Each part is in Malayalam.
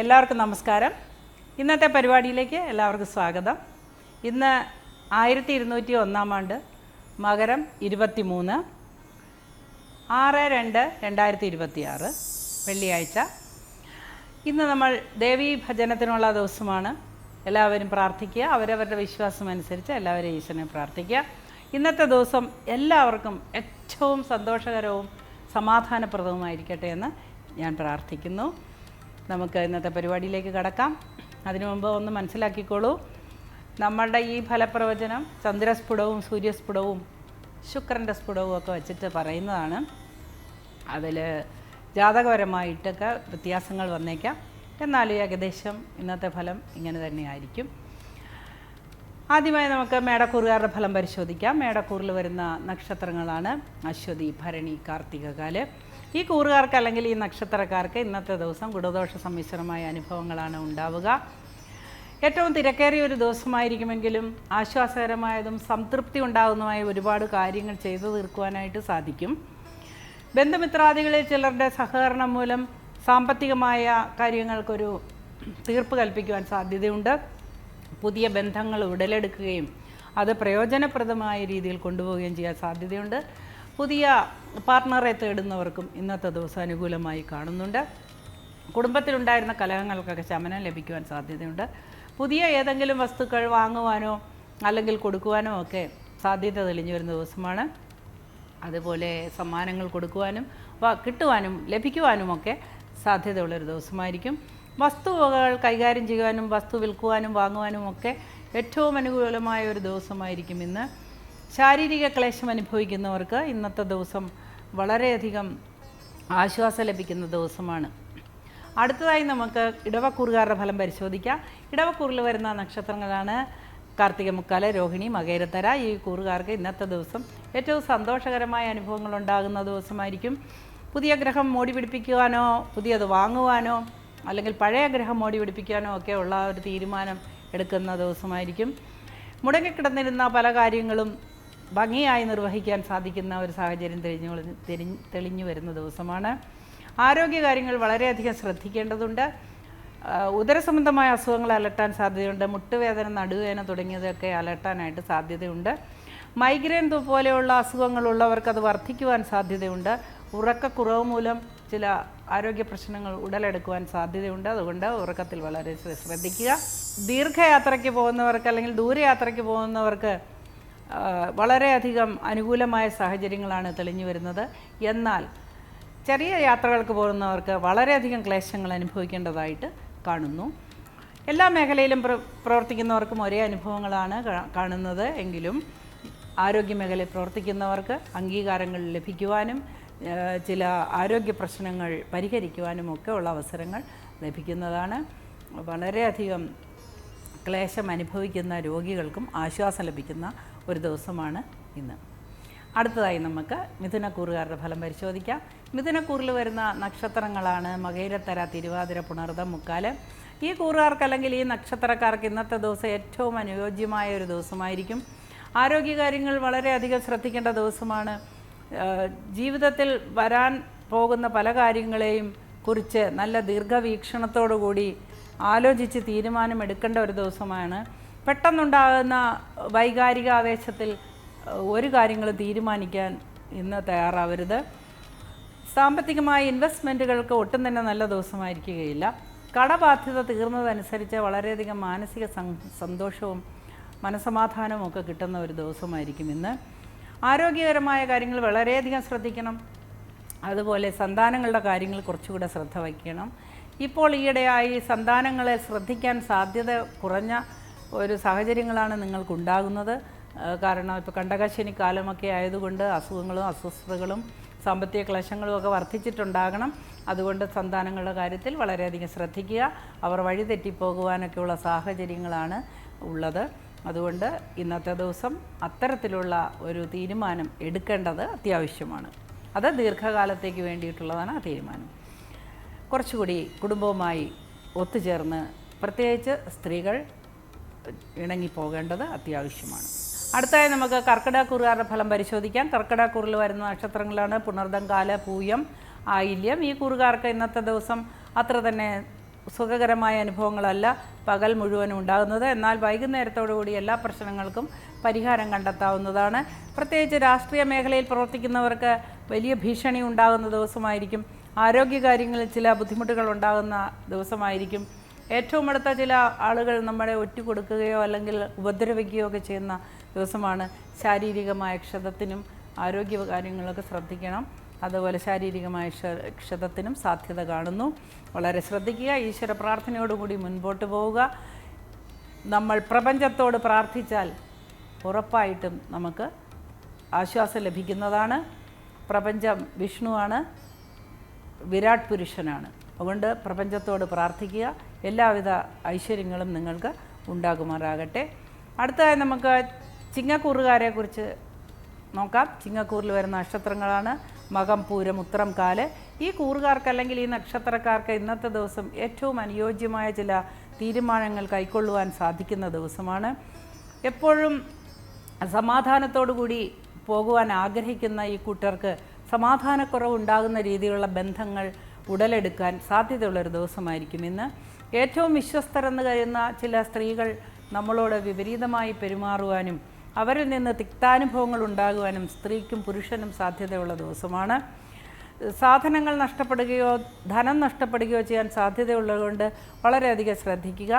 എല്ലാവർക്കും നമസ്കാരം. ഇന്നത്തെ പരിപാടിയിലേക്ക് എല്ലാവർക്കും സ്വാഗതം. ഇന്ന് 1201 ആണ്ട് മകരം 23 6/2/2026 വെള്ളിയാഴ്ച. ഇന്ന് നമ്മൾ ദേവീ ഭജനത്തിനുള്ള ദിവസമാണ്. എല്ലാവരും പ്രാർത്ഥിക്കുക. അവരവരുടെ വിശ്വാസം അനുസരിച്ച് എല്ലാവരും ഈശ്വരനെ പ്രാർത്ഥിക്കുക. ഇന്നത്തെ ദിവസം എല്ലാവർക്കും ഏറ്റവും സന്തോഷകരവും സമാധാനപ്രദവുമായിരിക്കട്ടെ എന്ന് ഞാൻ പ്രാർത്ഥിക്കുന്നു. നമുക്ക് ഇന്നത്തെ പരിപാടിയിലേക്ക് കടക്കാം. അതിനു മുമ്പ് ഒന്ന് മനസ്സിലാക്കിക്കോളൂ, നമ്മളുടെ ഈ ഫലപ്രവചനം ചന്ദ്രസ്ഫുടവും സൂര്യസ്ഫുടവും ശുക്രൻ്റെ സ്ഫുടവും ഒക്കെ വച്ചിട്ട് പറയുന്നതാണ്. അതിൽ ജാതകപരമായിട്ടൊക്കെ വ്യത്യാസങ്ങൾ വന്നേക്കാം. എന്നാലും ഏകദേശം ഇന്നത്തെ ഫലം ഇങ്ങനെ തന്നെയായിരിക്കും. ആദ്യമായി നമുക്ക് മേടക്കൂറുകാരുടെ ഫലം പരിശോധിക്കാം. മേടക്കൂറിൽ വരുന്ന നക്ഷത്രങ്ങളാണ് അശ്വതി, ഭരണി, കാർത്തികകാല്. ഈ കൂറുകാർക്ക് അല്ലെങ്കിൽ ഈ നക്ഷത്രക്കാർക്ക് ഇന്നത്തെ ദിവസം ഗുണദോഷ സമ്മിശ്രമായ അനുഭവങ്ങളാണ് ഉണ്ടാവുക. ഏറ്റവും തിരക്കേറിയ ഒരു ദിവസമായിരിക്കുമെങ്കിലും ആശ്വാസകരമായതും സംതൃപ്തി ഉണ്ടാകുന്നതുമായ ഒരുപാട് കാര്യങ്ങൾ ചെയ്തു തീർക്കുവാനായിട്ട് സാധിക്കും. ബന്ധുമിത്രാദികളിൽ ചിലരുടെ സഹകരണം മൂലം സാമ്പത്തികമായ കാര്യങ്ങൾക്കൊരു തീർപ്പ് കൽപ്പിക്കുവാൻ സാധ്യതയുണ്ട്. പുതിയ ബന്ധങ്ങൾ ഉടലെടുക്കുകയും അത് പ്രയോജനപ്രദമായ രീതിയിൽ കൊണ്ടുപോവുകയും ചെയ്യാൻ സാധ്യതയുണ്ട്. പുതിയ പാർട്ട്ണറെ തേടുന്നവർക്കും ഇന്നത്തെ ദിവസം അനുകൂലമായി കാണുന്നുണ്ട്. കുടുംബത്തിലുണ്ടായിരുന്ന കലഹങ്ങൾക്കൊക്കെ ശമനം ലഭിക്കുവാൻ സാധ്യതയുണ്ട്. പുതിയ ഏതെങ്കിലും വസ്തുക്കൾ വാങ്ങുവാനോ അല്ലെങ്കിൽ കൊടുക്കുവാനോ ഒക്കെ സാധ്യത തെളിഞ്ഞു വരുന്ന ദിവസമാണ്. അതുപോലെ സമ്മാനങ്ങൾ കൊടുക്കുവാനും കിട്ടുവാനും ലഭിക്കുവാനുമൊക്കെ സാധ്യതയുള്ളൊരു ദിവസമായിരിക്കും. വസ്തുവകകൾ കൈകാര്യം ചെയ്യുവാനും വസ്തു വിൽക്കുവാനും വാങ്ങുവാനും ഒക്കെ ഏറ്റവും അനുകൂലമായ ഒരു ദിവസമായിരിക്കും ഇന്ന്. ശാരീരിക ക്ലേശം അനുഭവിക്കുന്നവർക്ക് ഇന്നത്തെ ദിവസം വളരെയധികം ആശ്വാസം ലഭിക്കുന്ന ദിവസമാണ്. അടുത്തതായി നമുക്ക് ഇടവക്കൂറുകാരുടെ ഫലം പരിശോധിക്കാം. ഇടവക്കൂറിൽ വരുന്ന നക്ഷത്രങ്ങളാണ് കാർത്തിക, മുക്കാല്, രോഹിണി, മകയിരത്തര. ഈ കൂറുകാർക്ക് ഇന്നത്തെ ദിവസം ഏറ്റവും സന്തോഷകരമായ അനുഭവങ്ങൾ ഉണ്ടാകുന്ന ദിവസമായിരിക്കും. പുതിയ ഗ്രഹം മോടി പിടിപ്പിക്കുവാനോ പുതിയത് വാങ്ങുവാനോ അല്ലെങ്കിൽ പഴയ ഗ്രഹം മോടി പിടിപ്പിക്കാനോ ഒക്കെ ഉള്ള ഒരു തീരുമാനം എടുക്കുന്ന ദിവസമായിരിക്കും. മുടങ്ങിക്കിടന്നിരുന്ന പല കാര്യങ്ങളും ഭംഗിയായി നിർവഹിക്കാൻ സാധിക്കുന്ന ഒരു സാഹചര്യം തെളിഞ്ഞു വരുന്ന ദിവസമാണ്. ആരോഗ്യകാര്യങ്ങൾ വളരെയധികം ശ്രദ്ധിക്കേണ്ടതുണ്ട്. ഉദരസംബന്ധമായ അസുഖങ്ങൾ അലട്ടാൻ സാധ്യതയുണ്ട്. മുട്ടുവേദന, നടുവേദന തുടങ്ങിയതൊക്കെ അലട്ടാനായിട്ട് സാധ്യതയുണ്ട്. മൈഗ്രെയിൻ പോലെയുള്ള അസുഖങ്ങളുള്ളവർക്ക് അത് വർദ്ധിക്കുവാൻ സാധ്യതയുണ്ട്. ഉറക്കക്കുറവ് മൂലം ചില ആരോഗ്യ പ്രശ്നങ്ങൾ ഉടലെടുക്കുവാൻ സാധ്യതയുണ്ട്. അതുകൊണ്ട് ഉറക്കത്തിൽ വളരെ ശ്രദ്ധിക്കുക. ദീർഘയാത്രയ്ക്ക് പോകുന്നവർക്ക് അല്ലെങ്കിൽ ദൂരയാത്രയ്ക്ക് പോകുന്നവർക്ക് വളരെയധികം അനുകൂലമായ സാഹചര്യങ്ങളാണ് തെളിഞ്ഞു വരുന്നത്. എന്നാൽ ചെറിയ യാത്രകൾക്ക് പോകുന്നവർക്ക് വളരെയധികം ക്ലേശങ്ങൾ അനുഭവിക്കേണ്ടതായിട്ട് കാണുന്നു. എല്ലാ മേഖലയിലും പ്രവർത്തിക്കുന്നവർക്കും ഒരേ അനുഭവങ്ങളാണ് കാണുന്നത്. എങ്കിലും ആരോഗ്യമേഖലയിൽ പ്രവർത്തിക്കുന്നവർക്ക് അംഗീകാരങ്ങൾ ലഭിക്കുവാനും ചില ആരോഗ്യ പ്രശ്നങ്ങൾ പരിഹരിക്കുവാനും ഒക്കെ ഉള്ള അവസരങ്ങൾ ലഭിക്കുന്നതാണ്. വളരെയധികം ക്ലേശം അനുഭവിക്കുന്ന രോഗികൾക്കും ആശ്വാസം ലഭിക്കുന്ന ഒരു ദിവസമാണ് ഇന്ന്. അടുത്തതായി നമുക്ക് മിഥുനക്കൂറുകാരുടെ ഫലം പരിശോധിക്കാം. മിഥുനക്കൂറിൽ വരുന്ന നക്ഷത്രങ്ങളാണ് മകയിരത്തര, തിരുവാതിര, പുണർദം, മുക്കാല്. ഈ കൂറുകാർക്ക് അല്ലെങ്കിൽ ഈ നക്ഷത്രക്കാർക്ക് ഇന്നത്തെ ദിവസം ഏറ്റവും അനുയോജ്യമായ ഒരു ദിവസമായിരിക്കും. ആരോഗ്യകാര്യങ്ങൾ വളരെയധികം ശ്രദ്ധിക്കേണ്ട ദിവസമാണ്. ജീവിതത്തിൽ വരാൻ പോകുന്ന പല കാര്യങ്ങളെയും കുറിച്ച് നല്ല ദീർഘവീക്ഷണത്തോടുകൂടി ആലോചിച്ച് തീരുമാനമെടുക്കേണ്ട ഒരു ദിവസമാണ്. പെട്ടെന്നുണ്ടാകുന്ന വൈകാരിക ആവേശത്തിൽ ഒരു കാര്യങ്ങൾ തീരുമാനിക്കാൻ ഇന്ന് തയ്യാറാവരുത്. സാമ്പത്തികമായ ഇൻവെസ്റ്റ്മെൻറ്റുകൾക്ക് ഒട്ടും തന്നെ നല്ല ദിവസമായിരിക്കുകയില്ല. കടബാധ്യത തീർന്നതനുസരിച്ച് വളരെയധികം മാനസിക സന്തോഷവും മനസ്സമാധാനവും ഒക്കെ കിട്ടുന്ന ഒരു ദിവസമായിരിക്കും ഇന്ന്. ആരോഗ്യകരമായ കാര്യങ്ങൾ വളരെയധികം ശ്രദ്ധിക്കണം. അതുപോലെ സന്താനങ്ങളുടെ കാര്യങ്ങൾ കുറച്ചുകൂടെ ശ്രദ്ധ വയ്ക്കണം. ഇപ്പോൾ ഈയിടെയായി സന്താനങ്ങളെ ശ്രദ്ധിക്കാൻ സാധ്യത കുറഞ്ഞ ഒരു സാഹചര്യങ്ങളാണ് നിങ്ങൾക്കുണ്ടാകുന്നത്. കാരണം ഇപ്പോൾ കണ്ടകശനി കാലമൊക്കെ ആയതുകൊണ്ട് അസുഖങ്ങളും അസ്വസ്ഥതകളും സാമ്പത്തിക ക്ലേശങ്ങളും ഒക്കെ വർദ്ധിച്ചിട്ടുണ്ടാകണം. അതുകൊണ്ട് സന്താനങ്ങളുടെ കാര്യത്തിൽ വളരെയധികം ശ്രദ്ധിക്കുക. അവർ വഴിതെറ്റിപ്പോകുവാനൊക്കെയുള്ള സാഹചര്യങ്ങളാണ് ഉള്ളത്. അതുകൊണ്ട് ഇന്നത്തെ ദിവസം അത്തരത്തിലുള്ള ഒരു തീരുമാനം എടുക്കേണ്ടത് അത്യാവശ്യമാണ്. അത് ദീർഘകാലത്തേക്ക് വേണ്ടിയിട്ടുള്ളതാണ് ആ തീരുമാനം. കുറച്ചുകൂടി കുടുംബവുമായി ഒത്തുചേർന്ന് പ്രത്യേകിച്ച് സ്ത്രീകൾ ഇണങ്ങിപ്പോകേണ്ടത് അത്യാവശ്യമാണ്. അടുത്തായി നമുക്ക് കർക്കിടകക്കൂറുകാരുടെ ഫലം പരിശോധിക്കാം. കർക്കിടകക്കൂറിൽ വരുന്ന നക്ഷത്രങ്ങളാണ് പുണർദം, കാല, പൂയം, ആയില്യം. ഈ കൂറുകാർക്ക് ഇന്നത്തെ ദിവസം അത്ര തന്നെ സുഖകരമായ അനുഭവങ്ങളല്ല പകൽ മുഴുവനും ഉണ്ടാകുന്നത്. എന്നാൽ വൈകുന്നേരത്തോടുകൂടി എല്ലാ പ്രശ്നങ്ങൾക്കും പരിഹാരം കണ്ടെത്താവുന്നതാണ്. പ്രത്യേകിച്ച് രാഷ്ട്രീയ മേഖലയിൽ പ്രവർത്തിക്കുന്നവർക്ക് വലിയ ഭീഷണി ഉണ്ടാകുന്ന ദിവസമായിരിക്കും. ആരോഗ്യകാര്യങ്ങളിൽ ചില ബുദ്ധിമുട്ടുകൾ ഉണ്ടാകുന്ന ദിവസമായിരിക്കും. ഏറ്റവും അടുത്ത ചില ആളുകൾ നമ്മളെ ഒറ്റുകൊടുക്കുകയോ അല്ലെങ്കിൽ ഉപദ്രവിക്കുകയോ ഒക്കെ ചെയ്യുന്ന ദിവസമാണ്. ശാരീരികമായ ക്ഷതത്തിനും ആരോഗ്യ കാര്യങ്ങളൊക്കെ ശ്രദ്ധിക്കണം. അതുപോലെ ശാരീരികമായ ക്ഷതത്തിനും സാധ്യത കാണുന്നു. വളരെ ശ്രദ്ധിക്കുക. ഈശ്വര പ്രാർത്ഥനയോടുകൂടി മുൻപോട്ട് പോവുക. നമ്മൾ പ്രപഞ്ചത്തോട് പ്രാർത്ഥിച്ചാൽ ഉറപ്പായിട്ടും നമുക്ക് ആശ്വാസം ലഭിക്കുന്നതാണ്. പ്രപഞ്ചം വിഷ്ണുവാണ്, വിരാട് പുരുഷനാണ്. അതുകൊണ്ട് പ്രപഞ്ചത്തോട് പ്രാർത്ഥിക്കുക. എല്ലാവിധ ഐശ്വര്യങ്ങളും നിങ്ങൾക്ക് ഉണ്ടാകുമാറാകട്ടെ. അടുത്തതായി നമുക്ക് ചിങ്ങക്കൂറുകാരെക്കുറിച്ച് നോക്കാം. ചിങ്ങക്കൂറിൽ വരുന്ന നക്ഷത്രങ്ങളാണ് മകം, പൂരം, ഉത്രം, കാല്. ഈ കൂറുകാർക്ക് അല്ലെങ്കിൽ ഈ നക്ഷത്രക്കാർക്ക് ഇന്നത്തെ ദിവസം ഏറ്റവും അനുയോജ്യമായ ചില തീരുമാനങ്ങൾ കൈക്കൊള്ളുവാൻ സാധിക്കുന്ന ദിവസമാണ്. എപ്പോഴും സമാധാനത്തോടു കൂടി പോകുവാൻ ആഗ്രഹിക്കുന്ന ഈ കൂട്ടർക്ക് സമാധാനക്കുറവ് ഉണ്ടാകുന്ന രീതിയിലുള്ള ബന്ധങ്ങൾ ഉടലെടുക്കാൻ സാധ്യതയുള്ളൊരു ദിവസമായിരിക്കും ഇന്ന്. ഏറ്റവും വിശ്വസ്തരെന്ന് കരുതുന്ന ചില സ്ത്രീകൾ നമ്മളോട് വിപരീതമായി പെരുമാറുവാനും അവരിൽ നിന്ന് തിക്താനുഭവങ്ങൾ ഉണ്ടാകുവാനും സ്ത്രീക്കും പുരുഷനും സാധ്യതയുള്ള ദിവസമാണ്. സാധനങ്ങൾ നഷ്ടപ്പെടുകയോ ധനം നഷ്ടപ്പെടുകയോ ചെയ്യാൻ സാധ്യതയുള്ളതുകൊണ്ട് വളരെയധികം ശ്രദ്ധിക്കുക.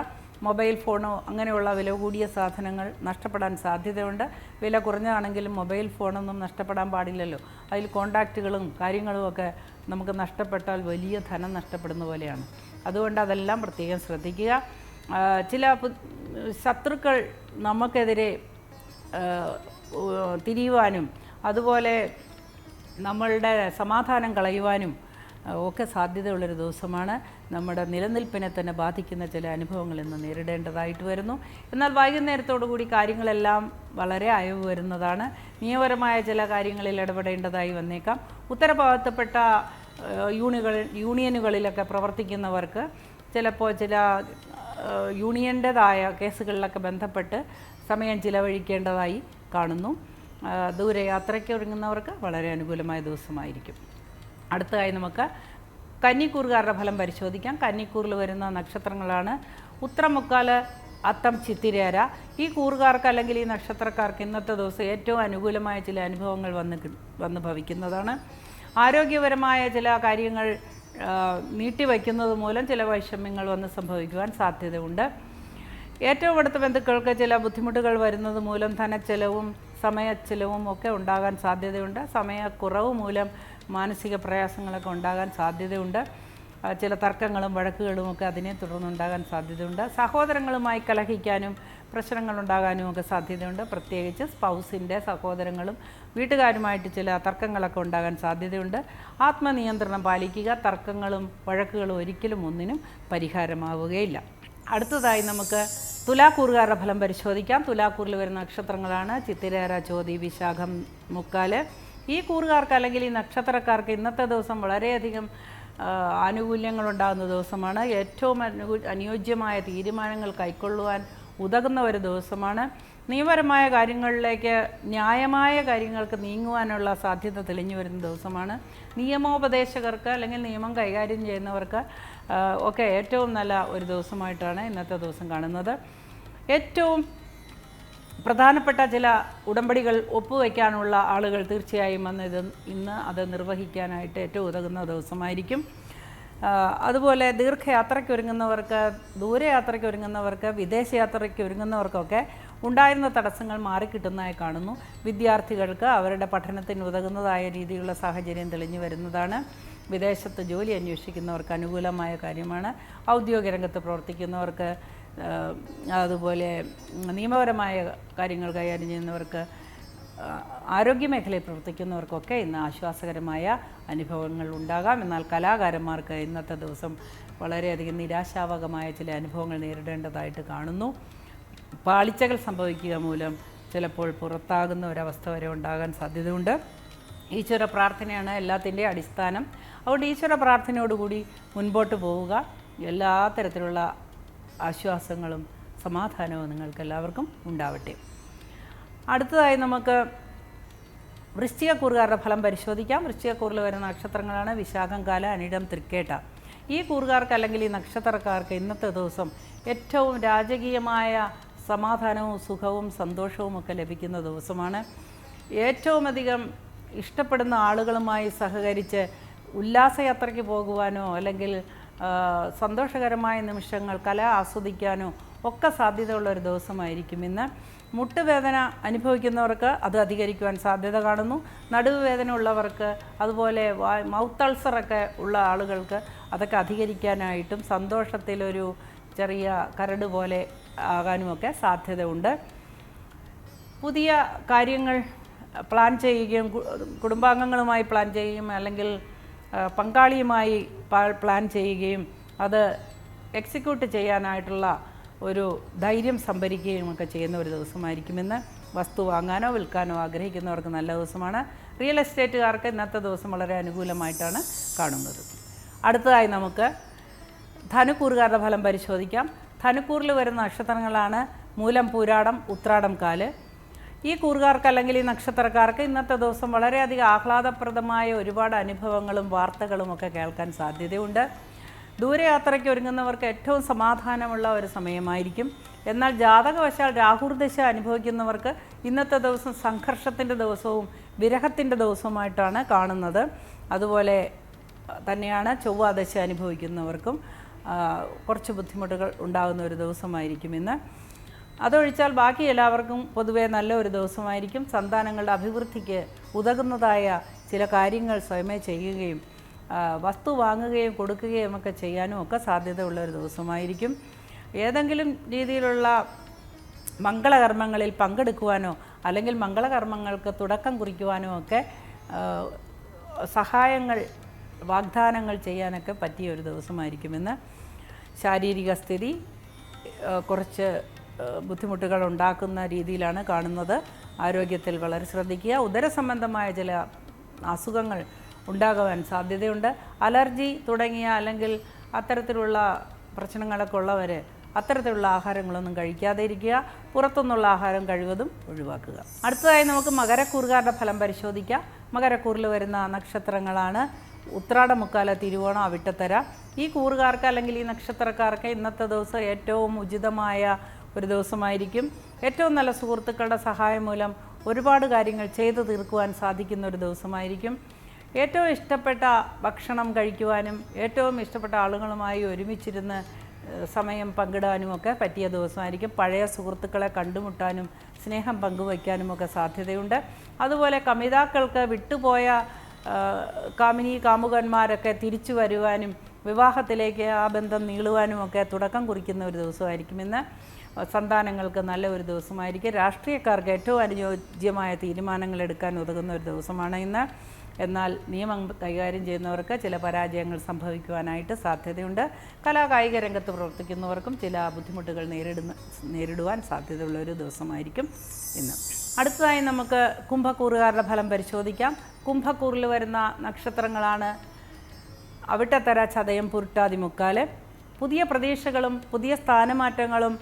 മൊബൈൽ ഫോണോ അങ്ങനെയുള്ള വില കൂടിയ സാധനങ്ങൾ നഷ്ടപ്പെടാൻ സാധ്യതയുണ്ട്. വില കുറഞ്ഞതാണെങ്കിലും മൊബൈൽ ഫോണൊന്നും നഷ്ടപ്പെടാൻ പാടില്ലല്ലോ. അതിൽ കോണ്ടാക്റ്റുകളും കാര്യങ്ങളുമൊക്കെ നമുക്ക് നഷ്ടപ്പെട്ടാൽ വലിയ ധനം നഷ്ടപ്പെടുന്ന പോലെയാണ്. അതുകൊണ്ട് അതെല്ലാം പ്രത്യേകം ശ്രദ്ധിക്കുക. ചില ശത്രുക്കൾ നമുക്കെതിരെ തിരിയുവാനും അതുപോലെ നമ്മളുടെ സമാധാനം കളയുവാനും ഒക്കെ സാധ്യതയുള്ളൊരു ദിവസമാണ്. നമ്മുടെ നിലനിൽപ്പിനെ തന്നെ ബാധിക്കുന്ന ചില അനുഭവങ്ങൾ ഇന്ന് നേരിടേണ്ടതായിട്ട് വരുന്നു. എന്നാൽ വൈകുന്നേരത്തോടുകൂടി കാര്യങ്ങളെല്ലാം വളരെ അയവ് വരുന്നതാണ്. നിയമപരമായ ചില കാര്യങ്ങളിൽ ഇടപെടേണ്ടതായി വന്നേക്കാം. ഉത്തരവാദിത്തപ്പെട്ട യൂണിയനുകളിലൊക്കെ പ്രവർത്തിക്കുന്നവർക്ക് ചിലപ്പോൾ ചില യൂണിയൻ്റെതായ കേസുകളിലൊക്കെ ബന്ധപ്പെട്ട് സമയം ചിലവഴിക്കേണ്ടതായി കാണുന്നു. ദൂരയാത്രയ്ക്ക് ഒരുങ്ങുന്നവർക്ക് വളരെ അനുകൂലമായ ദിവസമായിരിക്കും. അടുത്തതായി നമുക്ക് കന്നിക്കൂറുകാരുടെ ഫലം പരിശോധിക്കാം. കന്നിക്കൂറിൽ വരുന്ന നക്ഷത്രങ്ങളാണ് ഉത്രമുക്കാല്, അത്തം, ചിത്തിരേര. ഈ കൂറുകാർക്ക് അല്ലെങ്കിൽ ഈ നക്ഷത്രക്കാർക്ക് ഇന്നത്തെ ദിവസം ഏറ്റവും അനുകൂലമായ ചില അനുഭവങ്ങൾ വന്ന് ഭവിക്കുന്നതാണ്. ആരോഗ്യപരമായ ചില കാര്യങ്ങൾ നീട്ടിവയ്ക്കുന്നത് മൂലം ചില വൈഷമ്യങ്ങൾ വന്ന് സംഭവിക്കുവാൻ സാധ്യതയുണ്ട്. ഏറ്റവും അടുത്ത ബന്ധുക്കൾക്ക് ചില ബുദ്ധിമുട്ടുകൾ വരുന്നത് മൂലം ധനച്ചെലവും സമയച്ചെലവും ഒക്കെ ഉണ്ടാകാൻ സാധ്യതയുണ്ട്. സമയക്കുറവ് മൂലം മാനസിക പ്രയാസങ്ങളൊക്കെ ഉണ്ടാകാൻ സാധ്യതയുണ്ട്. ചില തർക്കങ്ങളും വഴക്കുകളുമൊക്കെ അതിനെ തുടർന്നുണ്ടാകാൻ സാധ്യതയുണ്ട്. സഹോദരങ്ങളുമായി കലഹിക്കാനും പ്രശ്നങ്ങളുണ്ടാകാനും ഒക്കെ സാധ്യതയുണ്ട്. പ്രത്യേകിച്ച് സ്പൗസിൻ്റെ സഹോദരങ്ങളും വീട്ടുകാരുമായിട്ട് ചില തർക്കങ്ങളൊക്കെ ഉണ്ടാകാൻ സാധ്യതയുണ്ട്. ആത്മനിയന്ത്രണം പാലിക്കുക. തർക്കങ്ങളും വഴക്കുകളും ഒരിക്കലും ഒന്നിനും പരിഹാരമാവുകയില്ല. അടുത്തതായി നമുക്ക് തുലാക്കൂറുകാരുടെ ഫലം പരിശോധിക്കാം. തുലാക്കൂറിൽ വരുന്ന നക്ഷത്രങ്ങളാണ് ചിത്തിരേര, ചോതി, വിശാഖം, മുക്കാല്. ഈ കൂറുകാർക്ക് അല്ലെങ്കിൽ ഈ നക്ഷത്രക്കാർക്ക് ഇന്നത്തെ ദിവസം വളരെയധികം ആനുകൂല്യങ്ങളുണ്ടാകുന്ന ദിവസമാണ്. ഏറ്റവും അനുയോജ്യമായ തീരുമാനങ്ങൾ കൈക്കൊള്ളുവാൻ ഉതകുന്ന ഒരു ദിവസമാണ്. നിയമപരമായ കാര്യങ്ങളിലേക്ക് ന്യായമായ കാര്യങ്ങൾക്ക് നീങ്ങുവാനുള്ള സാധ്യത തെളിഞ്ഞു വരുന്ന ദിവസമാണ്. നിയമോപദേശകർക്ക് അല്ലെങ്കിൽ നിയമം കൈകാര്യം ചെയ്യുന്നവർക്ക് ഒക്കെ ഏറ്റവും നല്ല ഒരു ദിവസമായിട്ടാണ് ഇന്നത്തെ ദിവസം കാണുന്നത്. ഏറ്റവും പ്രധാനപ്പെട്ട ചില ഉടമ്പടികൾ ഒപ്പുവയ്ക്കാനുള്ള ആളുകൾ തീർച്ചയായും ഇന്ന് അത് നിർവഹിക്കാനായിട്ട് ഏറ്റവും ഉതകുന്ന ദിവസമായിരിക്കും. അതുപോലെ ദീർഘയാത്രയ്ക്ക് ഒരുങ്ങുന്നവർക്ക്, ദൂരയാത്രയ്ക്ക് ഒരുങ്ങുന്നവർക്ക്, വിദേശയാത്രയ്ക്ക് ഒരുങ്ങുന്നവർക്കൊക്കെ ഉണ്ടായിരുന്ന തടസ്സങ്ങൾ മാറിക്കിട്ടുന്നതായി കാണുന്നു. വിദ്യാർത്ഥികൾക്ക് അവരുടെ പഠനത്തിന് ഉതകുന്നതായ രീതിയിലുള്ള സാഹചര്യം തെളിഞ്ഞു വരുന്നതാണ്. വിദേശത്ത് ജോലി അന്വേഷിക്കുന്നവർക്ക് അനുകൂലമായ കാര്യമാണ്. ഔദ്യോഗിക രംഗത്ത് പ്രവർത്തിക്കുന്നവർക്ക്, അതുപോലെ നിയമപരമായ കാര്യങ്ങൾ കൈകാര്യം ചെയ്യുന്നവർക്ക്, ആരോഗ്യമേഖലയിൽ പ്രവർത്തിക്കുന്നവർക്കൊക്കെ ഇന്ന് ആശ്വാസകരമായ അനുഭവങ്ങൾ ഉണ്ടാകാം. എന്നാൽ കലാകാരന്മാർക്ക് ഇന്നത്തെ ദിവസം വളരെയധികം നിരാശാവകമായ ചില അനുഭവങ്ങൾ നേരിടേണ്ടതായിട്ട് കാണുന്നു. പാളിച്ചകൾ സംഭവിക്കുക മൂലം ചിലപ്പോൾ പുറത്താകുന്ന ഒരവസ്ഥ വരെ ഉണ്ടാകാൻ സാധ്യതയുണ്ട്. ഈശ്വര പ്രാർത്ഥനയാണ് എല്ലാത്തിൻ്റെയും അടിസ്ഥാനം. അതുകൊണ്ട് ഈശ്വര പ്രാർത്ഥനയോടുകൂടി മുൻപോട്ട് പോവുക. എല്ലാ തരത്തിലുള്ള ആശ്വാസങ്ങളും സമാധാനവും നിങ്ങൾക്കെല്ലാവർക്കും ഉണ്ടാവട്ടെ. അടുത്തതായി നമുക്ക് വൃശ്ചികക്കൂറുകാരുടെ ഫലം പരിശോധിക്കാം. വൃശ്ചികക്കൂറിൽ വരുന്ന നക്ഷത്രങ്ങളാണ് വിശാഖം, കാല, അനിഴം, തൃക്കേട്ട. ഈ കൂറുകാർക്ക് അല്ലെങ്കിൽ ഈ നക്ഷത്രക്കാർക്ക് ഇന്നത്തെ ദിവസം ഏറ്റവും രാജകീയമായ സമാധാനവും സുഖവും സന്തോഷവും ഒക്കെ ലഭിക്കുന്ന ദിവസമാണ്. ഏറ്റവും അധികം ഇഷ്ടപ്പെടുന്ന ആളുകളുമായി സഹകരിച്ച് ഉല്ലാസയാത്രയ്ക്ക് പോകുവാനോ അല്ലെങ്കിൽ സന്തോഷകരമായ നിമിഷങ്ങൾ കല ആസ്വദിക്കാനോ ഒക്കെ സാധ്യതയുള്ള ഒരു ദിവസമായിരിക്കും ഇന്ന്. മുട്ടുവേദന അനുഭവിക്കുന്നവർക്ക് അത് അധികരിക്കുവാൻ സാധ്യത കാണുന്നു. നടുവുവേദന ഉള്ളവർക്ക്, അതുപോലെ മൗത്ത് അൾസറൊക്കെ ഉള്ള ആളുകൾക്ക് അതൊക്കെ അധികരിക്കാനായിട്ടും സന്തോഷത്തിലൊരു ചെറിയ കരട് പോലെ ആകാനുമൊക്കെ സാധ്യതയുണ്ട്. പുതിയ കാര്യങ്ങൾ പ്ലാൻ ചെയ്യുകയും കുടുംബാംഗങ്ങളുമായി പ്ലാൻ ചെയ്യുകയും അല്ലെങ്കിൽ പങ്കാളിയുമായി പ്ലാൻ ചെയ്യുകയും അത് എക്സിക്യൂട്ട് ചെയ്യാനായിട്ടുള്ള ഒരു ധൈര്യം സംഭരിക്കുകയും ഒക്കെ ചെയ്യുന്ന ഒരു ദിവസമായിരിക്കുമെന്ന്. വസ്തു വാങ്ങാനോ വിൽക്കാനോ ആഗ്രഹിക്കുന്നവർക്ക് നല്ല ദിവസമാണ്. റിയൽ എസ്റ്റേറ്റുകാർക്ക് ഇന്നത്തെ ദിവസം വളരെ അനുകൂലമായിട്ടാണ് കാണുന്നത്. അടുത്തതായി നമുക്ക് ധനുക്കൂറുകാരുടെ ഫലം പരിശോധിക്കാം. ധനുക്കൂറിൽ വരുന്ന നക്ഷത്രങ്ങളാണ് മൂലം, പൂരാടം, ഉത്രാടം, കാല്. ഈ കൂറുകാർക്ക് അല്ലെങ്കിൽ ഈ നക്ഷത്രക്കാർക്ക് ഇന്നത്തെ ദിവസം വളരെയധികം ആഹ്ലാദപ്രദമായ ഒരുപാട് അനുഭവങ്ങളും വാർത്തകളും ഒക്കെ കേൾക്കാൻ സാധ്യതയുണ്ട്. ദൂരയാത്രയ്ക്ക് ഒരുങ്ങുന്നവർക്ക് ഏറ്റവും സമാധാനമുള്ള ഒരു സമയമായിരിക്കും. എന്നാൽ ജാതകവശാൽ രാഹുർദശ അനുഭവിക്കുന്നവർക്ക് ഇന്നത്തെ ദിവസം സംഘർഷത്തിൻ്റെ ദിവസവും വിരഹത്തിൻ്റെ ദിവസവുമായിട്ടാണ് കാണുന്നത്. അതുപോലെ തന്നെയാണ് ചൊവ്വാദശ അനുഭവിക്കുന്നവർക്കും കുറച്ച് ബുദ്ധിമുട്ടുകൾ ഉണ്ടാകുന്ന ഒരു ദിവസമായിരിക്കും ഇന്ന്. അതൊഴിച്ചാൽ ബാക്കി എല്ലാവർക്കും പൊതുവേ നല്ല ഒരു ദിവസമായിരിക്കും. സന്താനങ്ങളുടെ അഭിവൃദ്ധിക്ക് ഉതകുന്നതായ ചില കാര്യങ്ങൾ സ്വയമേ ചെയ്യുകയും വസ്തു വാങ്ങുകയും കൊടുക്കുകയും ഒക്കെ ചെയ്യാനും ഒക്കെ സാധ്യതയുള്ള ഒരു ദിവസമായിരിക്കും. ഏതെങ്കിലും രീതിയിലുള്ള മംഗളകർമ്മങ്ങളിൽ പങ്കെടുക്കുവാനോ അല്ലെങ്കിൽ മംഗളകർമ്മങ്ങൾക്ക് തുടക്കം കുറിക്കുവാനോ ഒക്കെ സഹായങ്ങൾ, വാഗ്ദാനങ്ങൾ ചെയ്യാനൊക്കെ പറ്റിയ ഒരു ദിവസമായിരിക്കുമെന്ന്. ശാരീരിക സ്ഥിതി കുറച്ച് ബുദ്ധിമുട്ടുകൾ ഉണ്ടാക്കുന്ന രീതിയിലാണ് കാണുന്നത്. ആരോഗ്യത്തിൽ വളരെ ശ്രദ്ധിക്കുക. ഉദരസംബന്ധമായ ചില അസുഖങ്ങൾ ഉണ്ടാകുവാൻ സാധ്യതയുണ്ട്. അലർജി തുടങ്ങിയ അല്ലെങ്കിൽ അത്തരത്തിലുള്ള പ്രശ്നങ്ങളൊക്കെ ഉള്ളവർ അത്തരത്തിലുള്ള ആഹാരങ്ങളൊന്നും കഴിക്കാതെ ഇരിക്കുക. പുറത്തുനിന്നുള്ള ആഹാരം കഴിവതും ഒഴിവാക്കുക. അടുത്തതായി നമുക്ക് മകരക്കൂറുകാരുടെ ഫലം പരിശോധിക്കാം. മകരക്കൂറിൽ വരുന്ന നക്ഷത്രങ്ങളാണ് ഉത്രാടം, മുക്കാല, തിരുവോണം, അവിട്ടത്തര. ഈ കൂറുകാർക്ക് അല്ലെങ്കിൽ ഈ നക്ഷത്രക്കാർക്ക് ഇന്നത്തെ ദിവസം ഏറ്റവും ഉചിതമായ ഒരു ദിവസമായിരിക്കും. ഏറ്റവും നല്ല സുഹൃത്തുക്കളുടെ സഹായം മൂലം ഒരുപാട് കാര്യങ്ങൾ ചെയ്തു തീർക്കുവാൻ സാധിക്കുന്ന ഒരു ദിവസമായിരിക്കും. ഏറ്റവും ഇഷ്ടപ്പെട്ട ഭക്ഷണം കഴിക്കുവാനും ഏറ്റവും ഇഷ്ടപ്പെട്ട ആളുകളുമായി ഒരുമിച്ചിരുന്ന് സമയം പങ്കിടാനും ഒക്കെ പറ്റിയ ദിവസമായിരിക്കും. പഴയ സുഹൃത്തുക്കളെ കണ്ടുമുട്ടാനും സ്നേഹം പങ്കുവയ്ക്കാനും ഒക്കെ സാധ്യതയുണ്ട്. അതുപോലെ കമിതാക്കൾക്ക് വിട്ടുപോയ കാമിനി കാമുകന്മാരൊക്കെ തിരിച്ചു വരുവാനും വിവാഹത്തിലേക്ക് ആ ബന്ധം നീളുവാനും ഒക്കെ തുടക്കം കുറിക്കുന്ന ഒരു ദിവസമായിരിക്കും ഇന്ന്. സന്താനങ്ങൾക്ക് നല്ല ഒരു ദിവസമായിരിക്കും. രാഷ്ട്രീയക്കാർക്ക് ഏറ്റവും അനുയോജ്യമായ തീരുമാനങ്ങൾ എടുക്കാൻ ഉതകുന്ന ഒരു ദിവസമാണ് ഇന്ന്. എന്നാൽ നിയമം കൈകാര്യം ചെയ്യുന്നവർക്ക് ചില പരാജയങ്ങൾ സംഭവിക്കുവാനായിട്ട് സാധ്യതയുണ്ട്. കലാകായിക രംഗത്ത് പ്രവർത്തിക്കുന്നവർക്കും ചില ബുദ്ധിമുട്ടുകൾ നേരിടുവാൻ സാധ്യതയുള്ള ഒരു ദിവസമായിരിക്കും ഇന്ന്. അടുത്തതായി നമുക്ക് കുംഭക്കൂറുകാരുടെ ഫലം പരിശോധിക്കാം. കുംഭക്കൂറിൽ വരുന്ന നക്ഷത്രങ്ങളാണ് അവിട്ടത്തര, ചതയം, പുരുട്ടാതി, മുക്കാല്. പുതിയ പ്രതീക്ഷകളും പുതിയ സ്ഥാനമാറ്റങ്ങളും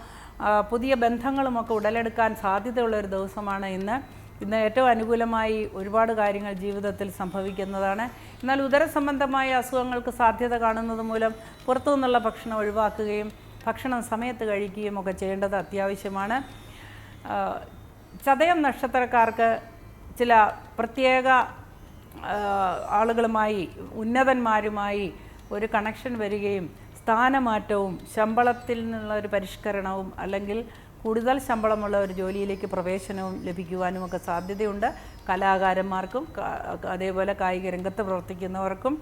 പുതിയ ബന്ധങ്ങളുമൊക്കെ ഉടലെടുക്കാൻ സാധ്യതയുള്ള ഒരു ദിവസമാണ് ഇന്ന്. ഇന്ന് ഏറ്റവും അനുകൂലമായി ഒരുപാട് കാര്യങ്ങൾ ജീവിതത്തിൽ സംഭവിക്കുന്നതാണ്. എന്നാൽ ഉദരസംബന്ധമായ അസുഖങ്ങൾക്ക് സാധ്യത കാണുന്നത് മൂലം പുറത്തു നിന്നുള്ള ഭക്ഷണം ഒഴിവാക്കുകയും ഭക്ഷണം സമയത്ത് കഴിക്കുകയും ഒക്കെ ചെയ്യേണ്ടത് അത്യാവശ്യമാണ്. ചതയം നക്ഷത്രക്കാർക്ക് ചില പ്രത്യേക ആളുകളുമായി, ഉന്നതന്മാരുമായി ഒരു കണക്ഷൻ വരികയും സ്ഥാനമാറ്റവും ശമ്പളത്തിൽ നിന്നുള്ള ഒരു പരിഷ്കരണവും അല്ലെങ്കിൽ കൂടുതൽ ശമ്പളമുള്ള ഒരു ജോലിയിലേക്ക് പ്രവേശനവും ലഭിക്കുവാനും ഒക്കെ സാധ്യതയുണ്ട്. കലാകാരന്മാർക്കും അതേപോലെ കായിക രംഗത്ത് പ്രവർത്തിക്കുന്നവർക്കും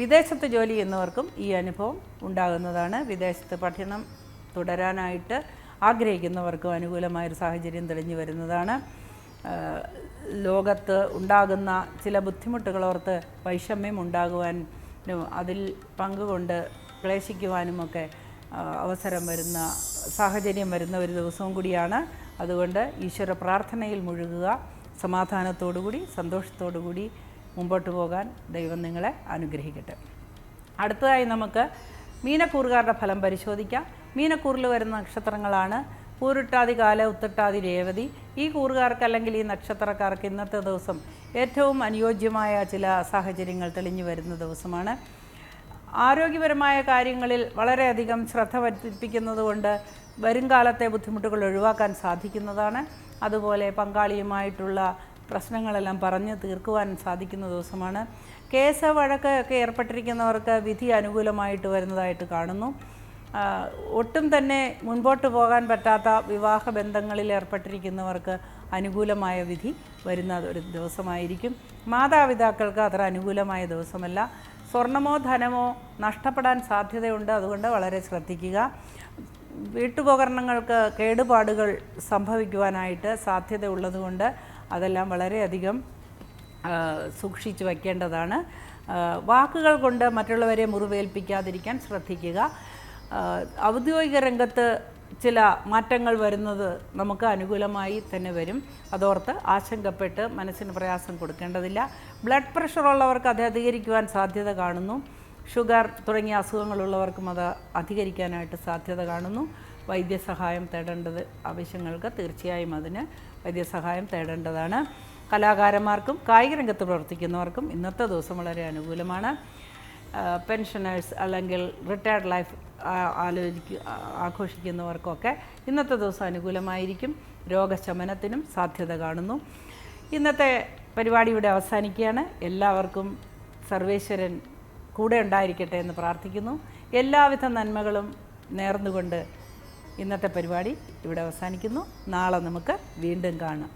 വിദേശത്ത് ജോലി ചെയ്യുന്നവർക്കും ഈ അനുഭവം ഉണ്ടാകുന്നതാണ്. വിദേശത്ത് പഠനം തുടരാനായിട്ട് ആഗ്രഹിക്കുന്നവർക്കും അനുകൂലമായൊരു സാഹചര്യം തെളിഞ്ഞു വരുന്നതാണ്. ലോകത്ത് ഉണ്ടാകുന്ന ചില ബുദ്ധിമുട്ടുകളോർത്ത് വൈഷമ്യം ഉണ്ടാകുവാനും അതിൽ പങ്കുകൊണ്ട് ക്ലേശിക്കുവാനുമൊക്കെ അവസരം വരുന്ന സാഹചര്യം വരുന്ന ഒരു ദിവസവും കൂടിയാണ്. അതുകൊണ്ട് ഈശ്വര പ്രാർത്ഥനയിൽ മുഴുകുക. സമാധാനത്തോടുകൂടി സന്തോഷത്തോടുകൂടി മുമ്പോട്ട് പോകാൻ ദൈവം നിങ്ങളെ അനുഗ്രഹിക്കട്ടെ. അടുത്തതായി നമുക്ക് മീനക്കൂറുകാരുടെ ഫലം പരിശോധിക്കാം. മീനക്കൂറിൽ വരുന്ന നക്ഷത്രങ്ങളാണ് പൂരുട്ടാതി, കാല, ഉത്രട്ടാതി, രേവതി. ഈ കൂറുകാർക്ക് അല്ലെങ്കിൽ ഈ നക്ഷത്രക്കാർക്ക് ഇന്നത്തെ ദിവസം ഏറ്റവും അനുയോജ്യമായ ചില സാഹചര്യങ്ങൾ തെളിഞ്ഞു വരുന്ന ദിവസമാണ്. ആരോഗ്യപരമായ കാര്യങ്ങളിൽ വളരെയധികം ശ്രദ്ധ പതിപ്പിക്കുന്നതുകൊണ്ട് വരുംകാലത്തെ ബുദ്ധിമുട്ടുകൾ ഒഴിവാക്കാൻ സാധിക്കുന്നതാണ്. അതുപോലെ പങ്കാളിയുമായിട്ടുള്ള പ്രശ്നങ്ങളെല്ലാം പറഞ്ഞ് തീർക്കുവാൻ സാധിക്കുന്ന ദിവസമാണ്. കേസ് വഴക്ക് ഒക്കെ ഏർപ്പെട്ടിരിക്കുന്നവർക്ക് വിധി അനുകൂലമായിട്ട് വരുന്നതായിട്ട് കാണുന്നു. ഒട്ടും തന്നെ മുൻപോട്ട് പോകാൻ പറ്റാത്ത വിവാഹ ബന്ധങ്ങളിൽ ഏർപ്പെട്ടിരിക്കുന്നവർക്ക് അനുകൂലമായ വിധി വരുന്ന ഒരു ദിവസമായിരിക്കും. മാതാപിതാക്കൾക്ക് അത്ര അനുകൂലമായ ദിവസമല്ല. സ്വർണമോ ധനമോ നഷ്ടപ്പെടാൻ സാധ്യതയുണ്ട്, അതുകൊണ്ട് വളരെ ശ്രദ്ധിക്കുക. വീട്ടുപകരണങ്ങൾക്ക് കേടുപാടുകൾ സംഭവിക്കുവാനായിട്ട് സാധ്യതയുള്ളതുകൊണ്ട് അതെല്ലാം വളരെയധികം സൂക്ഷിച്ചു വയ്ക്കേണ്ടതാണ്. വാക്കുകൾ കൊണ്ട് മറ്റുള്ളവരെ മുറിവേൽപ്പിക്കാതിരിക്കാൻ ശ്രദ്ധിക്കുക. ഔദ്യോഗിക രംഗത്ത് ചില മാറ്റങ്ങൾ വരുന്നത് നമുക്ക് അനുകൂലമായി തന്നെ വരും. അതോർത്ത് ആശങ്കപ്പെട്ട് മനസ്സിന് പ്രയാസം കൊടുക്കേണ്ടതില്ല. ബ്ലഡ് പ്രഷറുള്ളവർക്ക് അത് അധികരിക്കുവാൻ സാധ്യത കാണുന്നു. ഷുഗർ തുടങ്ങിയ അസുഖങ്ങളുള്ളവർക്കും അത് അധികരിക്കാനായിട്ട് സാധ്യത കാണുന്നു. വൈദ്യസഹായം തേടേണ്ടത് ആവശ്യങ്ങൾക്ക് തീർച്ചയായും അതിന് വൈദ്യസഹായം തേടേണ്ടതാണ്. കലാകാരന്മാർക്കും കായിക രംഗത്ത് പ്രവർത്തിക്കുന്നവർക്കും ഇന്നത്തെ ദിവസം വളരെ അനുകൂലമാണ്. പെൻഷനേഴ്സ് അല്ലെങ്കിൽ റിട്ടയർഡ് ലൈഫ് ആഘോഷിക്കുന്നവർക്കൊക്കെ ഇന്നത്തെ ദിവസം അനുകൂലമായിരിക്കും. രോഗശമനത്തിനും സാധ്യത കാണുന്നു. ഇന്നത്തെ പരിപാടി ഇവിടെ അവസാനിക്കുകയാണ്. എല്ലാവർക്കും സർവേശ്വരൻ കൂടെ ഉണ്ടായിരിക്കട്ടെ എന്ന് പ്രാർത്ഥിക്കുന്നു. എല്ലാവിധ നന്മകളും നേർന്നുകൊണ്ട് ഇന്നത്തെ പരിപാടി ഇവിടെ അവസാനിക്കുന്നു. നാളെ നമുക്ക് വീണ്ടും കാണാം.